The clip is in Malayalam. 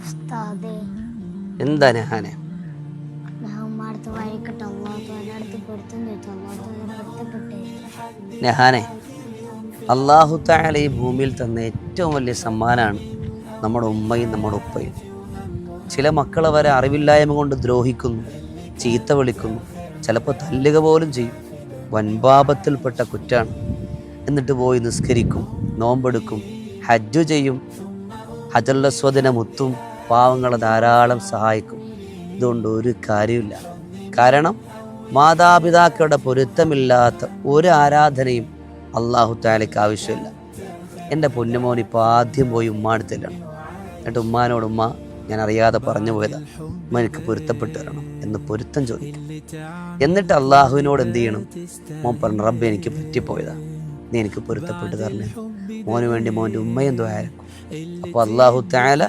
ഉസ്താദേ, എന്താ നെഹാനെ? ഞാൻ ഉമ്മാടുത്ത് വഴിക്കിട്ട് അള്ളാഹുത്താലടുത്ത് പൊരുത്തം ചോദിച്ചു. അള്ളാഹുത്താല പൊരുത്തപ്പെട്ടേ. നെഹാനെ, അള്ളാഹു തആല ഈ ഭൂമിയിൽ തന്ന ഏറ്റവും വലിയ സമ്മാനമാണ് നമ്മുടെ ഉമ്മയും നമ്മുടെ ഉപ്പയും. ചില മക്കൾ അവരെ അറിവില്ലായ്മ കൊണ്ട് ദ്രോഹിക്കുന്നു, ചീത്ത വിളിക്കുന്നു, ചിലപ്പോൾ തല്ലുക പോലും ചെയ്യും. വൻപാപത്തിൽപ്പെട്ട കുറ്റാണ്. എന്നിട്ട് പോയി നിസ്കരിക്കും, നോമ്പെടുക്കും, ഹജ്ജ് ചെയ്യും, ഹജറുൽ അസ്വദിനെ മുത്തും, പാവങ്ങളെ ധാരാളം സഹായിക്കും. ഇതുകൊണ്ട് ഒരു കാര്യമില്ല. കാരണം മാതാപിതാക്കളുടെ പൊരുത്തമില്ലാത്ത ഒരു ആരാധനയും അള്ളാഹു തആലയ്ക്ക് ആവശ്യമില്ല. എൻ്റെ പൊന്നുമോൻ ഇപ്പോൾ ആദ്യം പോയി ഉമ്മാടുത്തില്ലാണ്. എന്നിട്ട് ഉമ്മാനോട്, ഉമ്മ ഞാൻ അറിയാതെ പറഞ്ഞു പോയതാ, ഉമ്മ എനിക്ക് പൊരുത്തപ്പെട്ട് തരണം എന്ന് പൊരുത്തം ചോദിക്കും. എന്നിട്ട് അള്ളാഹുവിനോട് എന്ത് ചെയ്യണം? മോൻ പറഞ്ഞു, റബ്ബ് എനിക്ക് പറ്റിപ്പോയതാ, നീ എനിക്ക് പൊരുത്തപ്പെട്ട് തരണേ. മോന് വേണ്ടി മോൻ്റെ ഉമ്മയും ദുആ ചെയ്യും. അപ്പോൾ അള്ളാഹു തആല